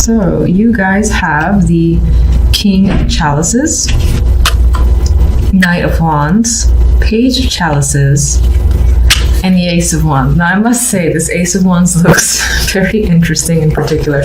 So you guys have the King of Chalices, Knight of Wands, Page of Chalices, and the Ace of Wands. Now I must say this Ace of Wands looks very interesting in particular.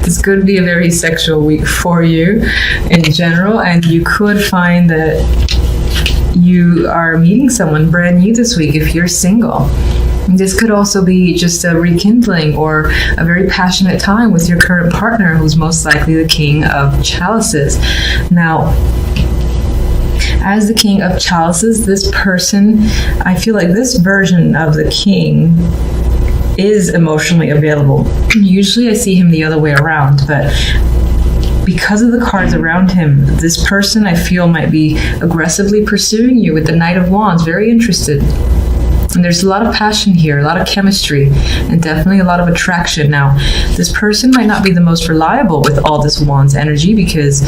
This could be a very sexual week for you in general, and you could find that you are meeting someone brand new this week if you're single. This could also be just a rekindling or a very passionate time with your current partner, who's most likely the King of Chalices. Now, as the King of Chalices, this person, I feel like this version of the King is emotionally available. Usually I see him the other way around, but because of the cards around him, this person I feel might be aggressively pursuing you with the Knight of Wands, very interested. And there's a lot of passion here, a lot of chemistry, and definitely a lot of attraction. Now, this person might not be the most reliable with all this Wands energy because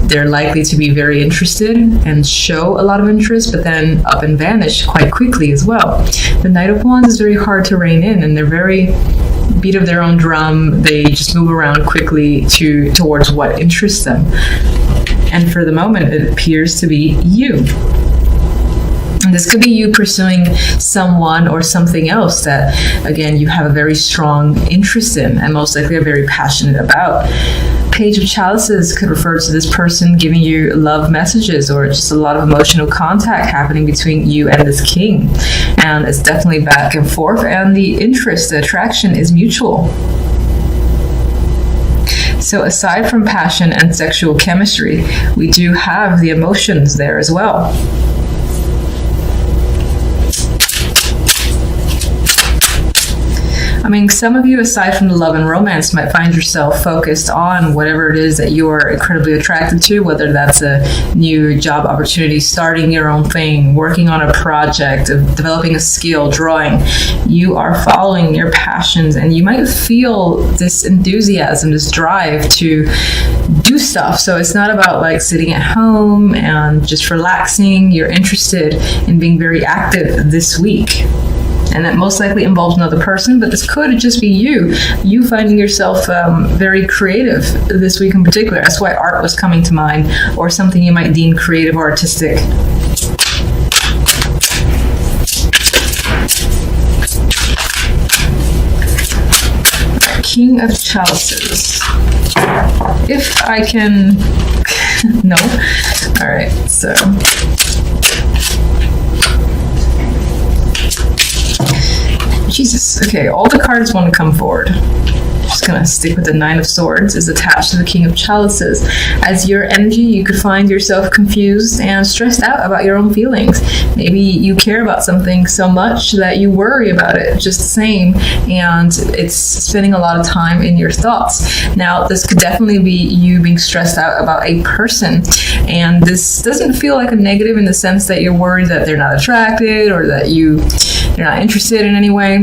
they're likely to be very interested and show a lot of interest, but then up and vanish quite quickly as well. The Knight of Wands is very hard to rein in, and they're very beat of their own drum. They just move around quickly towards what interests them. And for the moment, it appears to be you. And this could be you pursuing someone or something else that, again, you have a very strong interest in and most likely are very passionate about. Page of Chalices could refer to this person giving you love messages or just a lot of emotional contact happening between you and this king. And it's definitely back and forth, and the interest, the attraction is mutual. So aside from passion and sexual chemistry, we do have the emotions there as well. I mean, some of you, aside from the love and romance, might find yourself focused on whatever it is that you're incredibly attracted to, whether that's a new job opportunity, starting your own thing, working on a project, developing a skill, drawing. You are following your passions, and you might feel this enthusiasm, this drive to do stuff. So it's not about like sitting at home and just relaxing. You're interested in being very active this week. And that most likely involves another person, but this could just be you finding yourself very creative this week in particular. That's why art was coming to mind, or something you might deem creative or artistic. King of Chalices. If I can... No. All right, so... Jesus. Okay, all the cards want to come forward. Just gonna stick with the Nine of Swords is attached to the King of Chalices. As your energy, you could find yourself confused and stressed out about your own feelings. Maybe you care about something so much that you worry about it just the same, and it's spending a lot of time in your thoughts. Now, this could definitely be you being stressed out about a person, and this doesn't feel like a negative in the sense that you're worried that they're not attracted or that you're not interested in any way.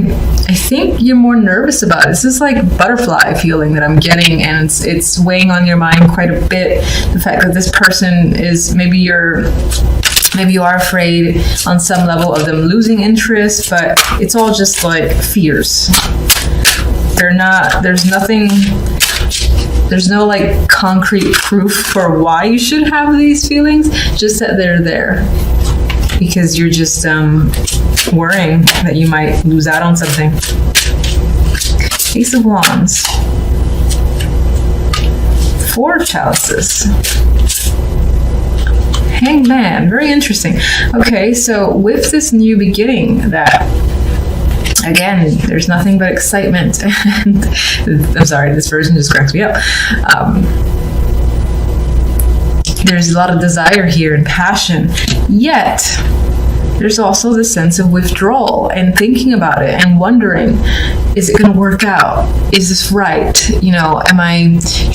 I think you're more nervous about it. This is like butterfly feeling that I'm getting, and it's weighing on your mind quite a bit. The fact that this person is, maybe you are afraid on some level of them losing interest, but it's all just like fears. There's no like concrete proof for why you should have these feelings, just that they're there. Because you're just worrying that you might lose out on something. Ace of Wands. Four of Chalices. Hangman. Very interesting. Okay, so with this new beginning that, again, there's nothing but excitement. And I'm sorry, this version just cracks me up. There's a lot of desire here and passion, yet there's also this sense of withdrawal and thinking about it and wondering, is it going to work out? Is this right?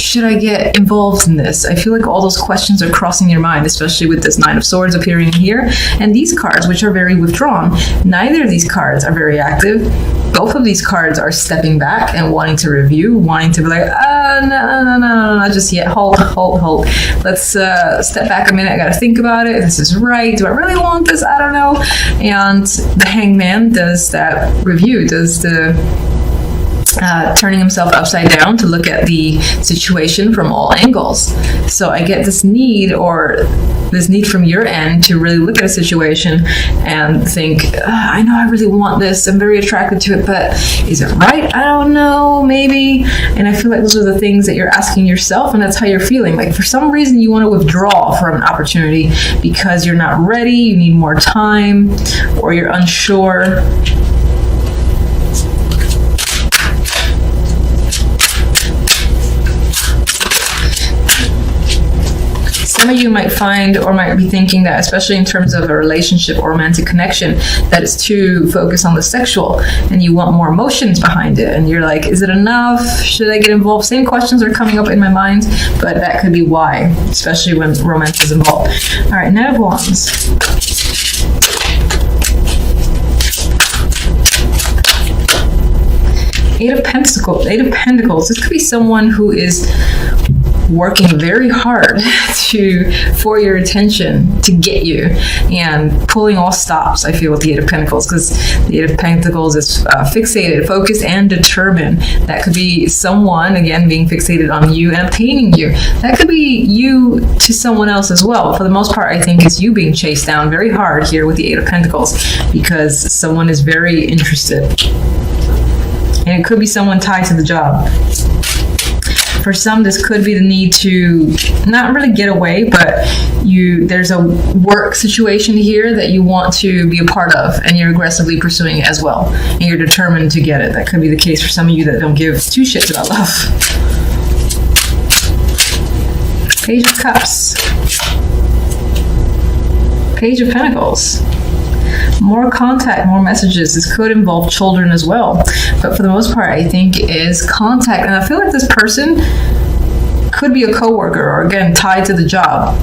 Should I get involved in this? I feel like all those questions are crossing your mind, especially with this Nine of Swords appearing here. And these cards, which are very withdrawn, neither of these cards are very active. Both of these cards are stepping back and wanting to review, wanting to be like, no, not just yet. Hold. Let's step back a minute. I got to think about it. This is right. Do I really want this? I don't know. And the Hangman does that review, does the turning himself upside down to look at the situation from all angles. So I get this need from your end to really look at a situation and think, I know I really want this, I'm very attracted to it, but is it right? I don't know, maybe. And I feel like those are the things that you're asking yourself, and that's how you're feeling. Like for some reason you want to withdraw from an opportunity because you're not ready, you need more time, or you're unsure. Some of you might find or might be thinking that, especially in terms of a relationship or romantic connection, that it's too focused on the sexual and you want more emotions behind it. And you're like, is it enough? Should I get involved? Same questions are coming up in my mind, but that could be why, especially when romance is involved. All right, Knight of Wands. Eight of Pentacles. This could be someone who is working very hard for your attention, to get you, and pulling all stops, I feel, with the Eight of Pentacles, because the Eight of Pentacles is fixated, focused, and determined. That could be someone, again, being fixated on you and obtaining you. That could be you to someone else as well. But for the most part, I think it's you being chased down very hard here with the Eight of Pentacles, because someone is very interested. And it could be someone tied to the job. For some, this could be the need to not really get away, but there's a work situation here that you want to be a part of, and you're aggressively pursuing it as well, and you're determined to get it. That could be the case for some of you that don't give two shits about love. Page of Cups. Page of Pentacles. More contact, more messages. This could involve children as well, but for the most part, I think it is contact. And I feel like this person could be a coworker, or again, tied to the job.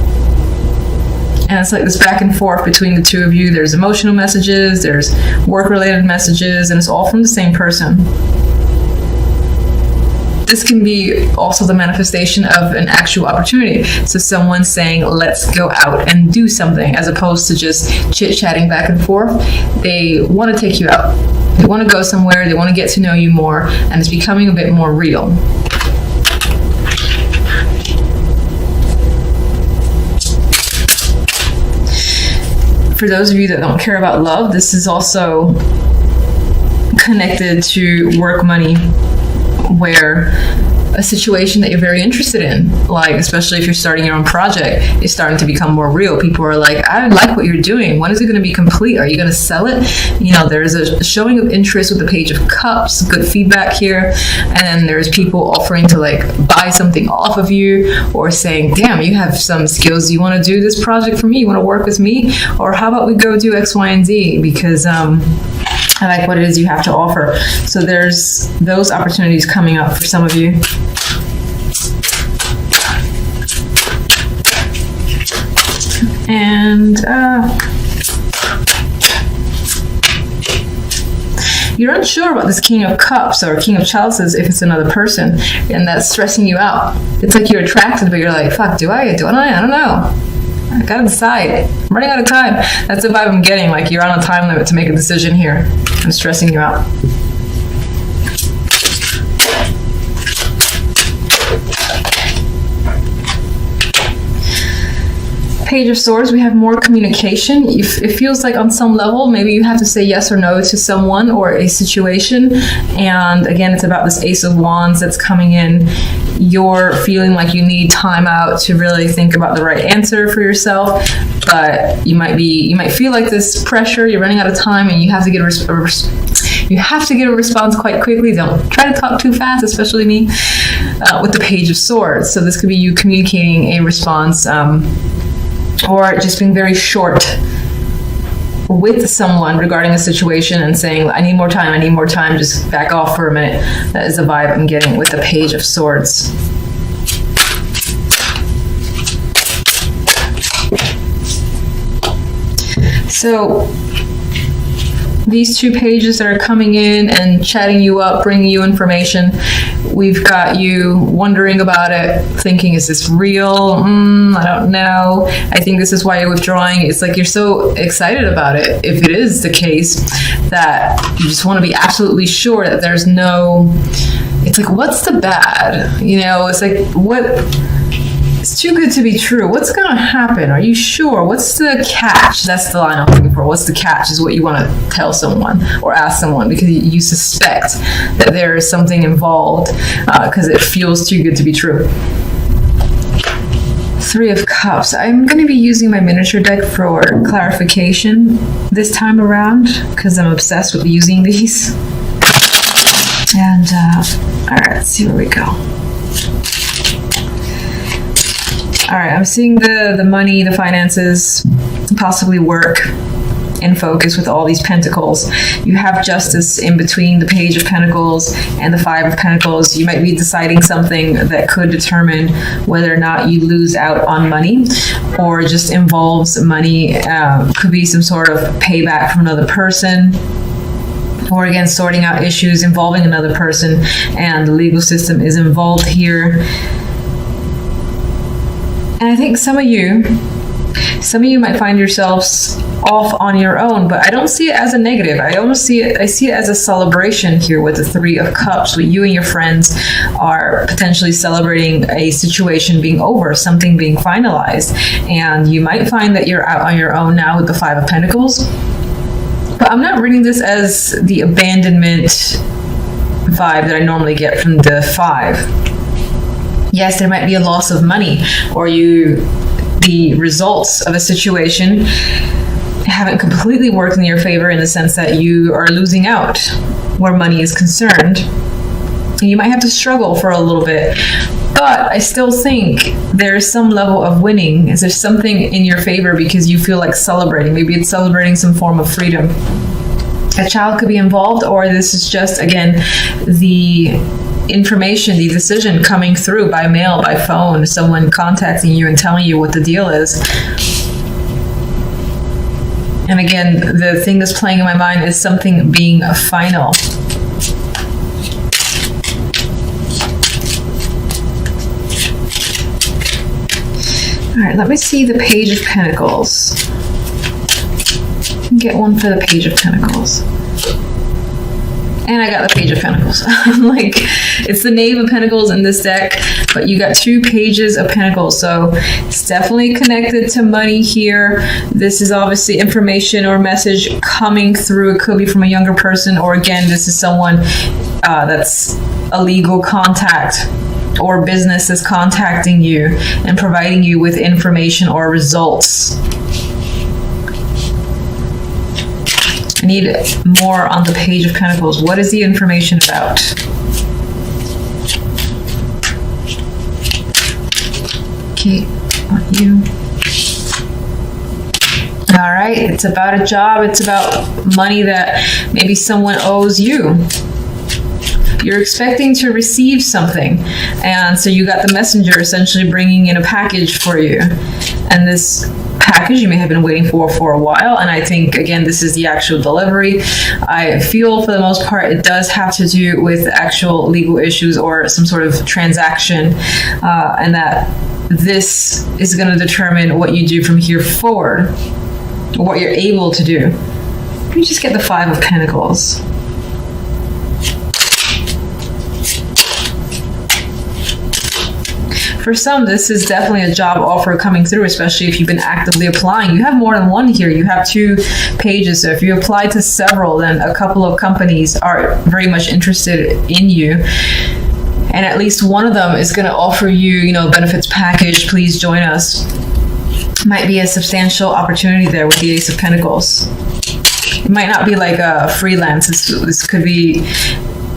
And it's like this back and forth between the two of you. There's emotional messages, there's work-related messages, and it's all from the same person. This can be also the manifestation of an actual opportunity. So someone saying, let's go out and do something, as opposed to just chit-chatting back and forth. They want to take you out. They want to go somewhere. They want to get to know you more. And it's becoming a bit more real. For those of you that don't care about love, this is also connected to work, money, where a situation that you're very interested in, like especially if you're starting your own project, is starting to become more real. People are like, I like what you're doing. When is it going to be complete? Are you going to sell it? You know, there's a showing of interest with the Page of Cups, good feedback here. And then there's people offering to like buy something off of you, or saying, damn, you have some skills. You want to do this project for me? You want to work with me? Or how about we go do X, Y, and Z? Because I like what it is you have to offer. So there's those opportunities coming up for some of you. And you're unsure about this King of Cups or King of Chalices if it's another person, and that's stressing you out. It's like you're attracted, but you're like, fuck, do I? I don't know. I gotta decide. I'm running out of time. That's the vibe I'm getting. Like you're on a time limit to make a decision here. I'm stressing you out. Page of Swords, we have more communication. It feels like on some level, maybe you have to say yes or no to someone or a situation. And again, it's about this Ace of Wands that's coming in. You're feeling like you need time out to really think about the right answer for yourself. But you might feel like this pressure, you're running out of time, and you have to get a response quite quickly. Don't try to talk too fast, especially me, with the Page of Swords. So this could be you communicating a response, or just being very short with someone regarding a situation and saying, I need more time, just back off for a minute. That is the vibe I'm getting with the Page of Swords. So these two pages that are coming in and chatting you up, bringing you information, we've got you wondering about it, thinking, is this real? I don't know. I think this is why you're withdrawing. It's like you're so excited about it, if it is the case, that you just want to be absolutely sure that there's no... It's like, what's the bad? You know, it's like, what... It's too good to be true. What's going to happen? Are you sure? What's the catch? That's the line I'm looking for. What's the catch is what you want to tell someone or ask someone, because you suspect that there is something involved because it feels too good to be true. 3 of Cups. I'm going to be using my miniature deck for clarification this time around because I'm obsessed with using these. And, all right, let's see where we go. All right, I'm seeing the money, the finances, possibly work in focus with all these pentacles. You have Justice in between the Page of Pentacles and the 5 of Pentacles. You might be deciding something that could determine whether or not you lose out on money or just involves money. Could be some sort of payback from another person, or again, sorting out issues involving another person, and the legal system is involved here. And I think some of you might find yourselves off on your own, but I don't see it as a negative. I see it as a celebration here with the 3 of Cups. Where you and your friends are potentially celebrating a situation being over, something being finalized. And you might find that you're out on your own now with the 5 of Pentacles. But I'm not reading this as the abandonment vibe that I normally get from the 5. Yes, there might be a loss of money, or the results of a situation haven't completely worked in your favor in the sense that you are losing out where money is concerned. And you might have to struggle for a little bit, but I still think there's some level of winning. Is there something in your favor because you feel like celebrating? Maybe it's celebrating some form of freedom. A child could be involved, or this is just, again, the information, the decision coming through by mail, by phone, someone contacting you and telling you what the deal is. And again, the thing that's playing in my mind is something being final. All right, let me see the Page of Pentacles. Get one for the Page of Pentacles. And I got the Page of Pentacles. Like, it's the Knave of Pentacles in this deck, but you got 2 Pages of Pentacles. So it's definitely connected to money here. This is obviously information or message coming through. It could be from a younger person, or again, this is someone that's a legal contact, or business is contacting you and providing you with information or results. I need more on the Page of Pentacles. What is the information about? Okay, on you. All right, it's about a job. It's about money that maybe someone owes you. You're expecting to receive something, and so you got the messenger essentially bringing in a package for you. And this package you may have been waiting for a while, and I think, again, this is the actual delivery. I feel for the most part it does have to do with actual legal issues or some sort of transaction, and that this is going to determine what you do from here forward, or what you're able to do. Let me just get the 5 of Pentacles. For some, this is definitely a job offer coming through, especially if you've been actively applying. You have more than one here. You have 2 pages. So if you apply to several, then a couple of companies are very much interested in you. And at least one of them is going to offer you, benefits package. Please join us. Might be a substantial opportunity there with the Ace of Pentacles. It might not be like a freelance. This could be...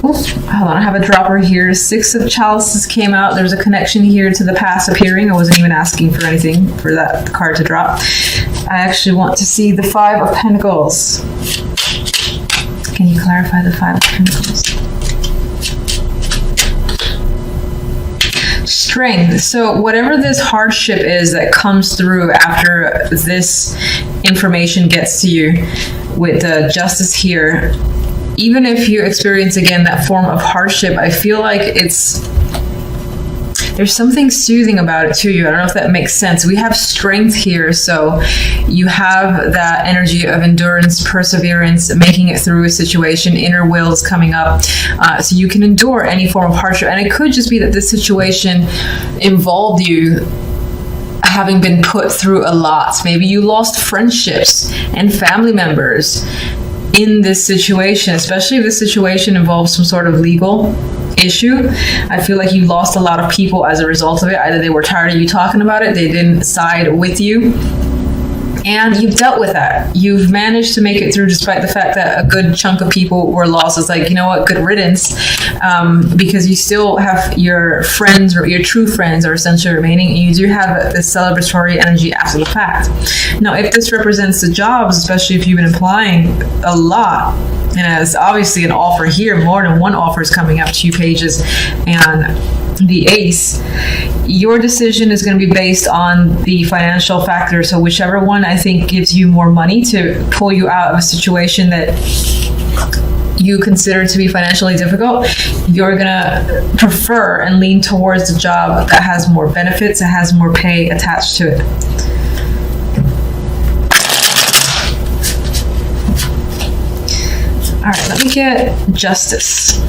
Hold on, I have a dropper here. 6 of Chalices came out. There's a connection here to the past appearing. I wasn't even asking for anything for that card to drop. I actually want to see the 5 of Pentacles. Can you clarify the 5 of Pentacles? Strength. So whatever this hardship is that comes through after this information gets to you with the Justice here, even if you experience again that form of hardship, I feel like there's something soothing about it to you. I don't know if that makes sense. We have strength here, so you have that energy of endurance, perseverance, making it through a situation, inner will is coming up, so you can endure any form of hardship. And it could just be that this situation involved you having been put through a lot. Maybe you lost friendships and family members in this situation, especially if this situation involves some sort of legal issue. I feel like you lost a lot of people as a result of it. Either they were tired of you talking about it, they didn't side with you, and you've dealt with that. You've managed to make it through despite the fact that a good chunk of people were lost. It's like, you know what, good riddance, because you still have your friends, or your true friends are essentially remaining, and you do have this celebratory energy after the fact. Now, if this represents the jobs, especially if you've been applying a lot, and it's obviously an offer here, more than one offer is coming up, 2 pages, and the Ace, your decision is going to be based on the financial factor. So whichever one I think gives you more money to pull you out of a situation that you consider to be financially difficult, you're going to prefer and lean towards the job that has more benefits, that has more pay attached to it. All right, let me get Justice.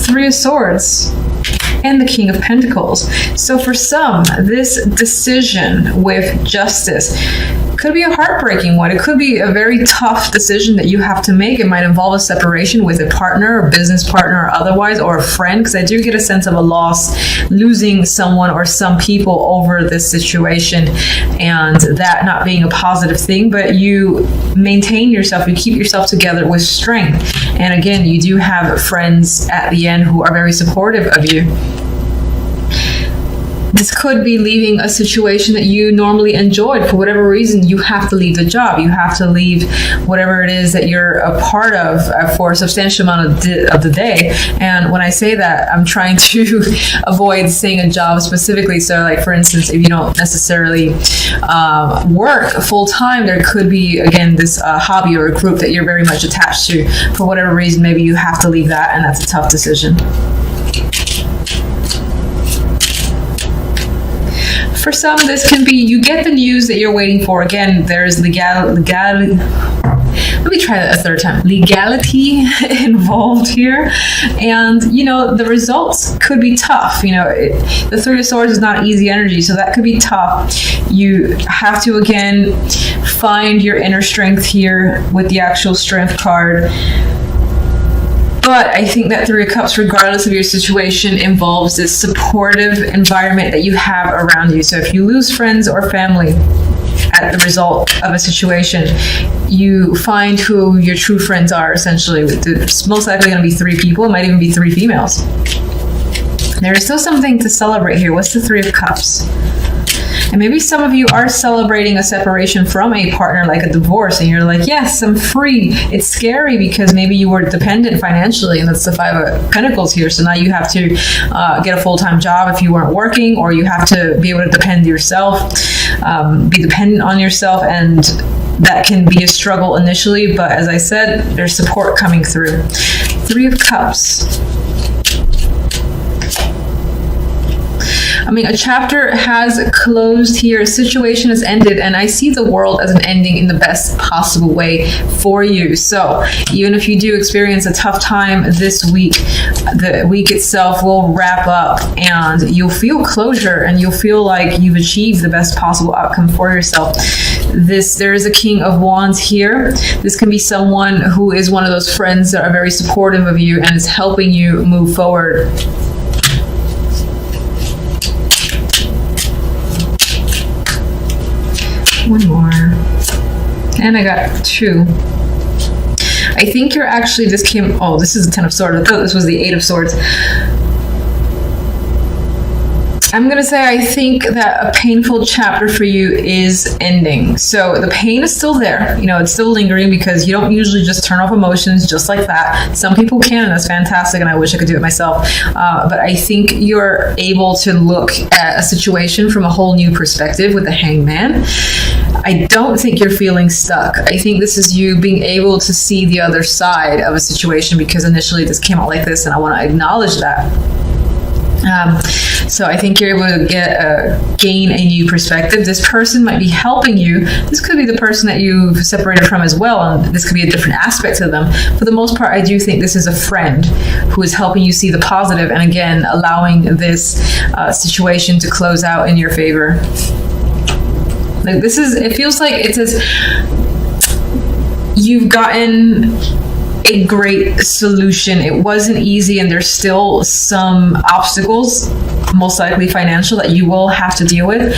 Three of Swords and the King of Pentacles. So for some, this decision with Justice could be a heartbreaking one. It could be a very tough decision that you have to make. It might involve a separation with a partner, or business partner, or otherwise, or a friend, because I do get a sense of a loss, losing someone or some people over this situation, and that not being a positive thing. But you maintain yourself, you keep yourself together with strength. And again, you do have friends at the end who are very supportive of you. This could be leaving a situation that you normally enjoyed. For whatever reason, you have to leave the job. You have to leave whatever it is that you're a part of for a substantial amount of the day. And when I say that, I'm trying to avoid saying a job specifically. So like, for instance, if you don't necessarily work full time, there could be, again, this hobby or a group that you're very much attached to. For whatever reason, maybe you have to leave that, and that's a tough decision. For some, this can be, you get the news that you're waiting for. Again, there's legality. Let me try that a third time. Legality involved here. And, you know, the results could be tough. You know, the Three of Swords is not easy energy, so that could be tough. You have to, again, find your inner strength here with the actual Strength card. But I think that Three of Cups, regardless of your situation, involves this supportive environment that you have around you. So if you lose friends or family at the result of a situation, you find who your true friends are, essentially. It's most likely going to be 3 people. It might even be 3 females. There is still something to celebrate here. What's the Three of Cups? And maybe some of you are celebrating a separation from a partner, like a divorce, and you're like, yes, I'm free. It's scary because maybe you were dependent financially, and that's the Five of Pentacles here. So now you have to get a full-time job if you weren't working, or you have to be able to depend yourself, be dependent on yourself, and that can be a struggle initially. But as I said, there's support coming through. Three of Cups. I mean, a chapter has closed here, a situation has ended, and I see the world as an ending in the best possible way for you. So even if you do experience a tough time this week, the week itself will wrap up, and you'll feel closure, and you'll feel like you've achieved the best possible outcome for yourself. There is a King of Wands here. This can be someone who is one of those friends that are very supportive of you and is helping you move forward. One more. And I got 2. I think you're actually, this is the Ten of Swords. I thought this was the Eight of Swords. I'm going to say I think that a painful chapter for you is ending. So the pain is still there. You know, it's still lingering because you don't usually just turn off emotions just like that. Some people can, and that's fantastic, and I wish I could do it myself. But I think you're able to look at a situation from a whole new perspective with the Hangman. I don't think you're feeling stuck. I think this is you being able to see the other side of a situation, because initially this came out like this, and I want to acknowledge that. So I think you're able to gain a new perspective. This person might be helping you. This could be the person that you've separated from as well, and this could be a different aspect to them. For the most part, I do think this is a friend who is helping you see the positive, and again, allowing this situation to close out in your favor. Like this is, it feels like it says you've gotten a great solution. It wasn't easy, and there's still some obstacles, most likely financial, that you will have to deal with.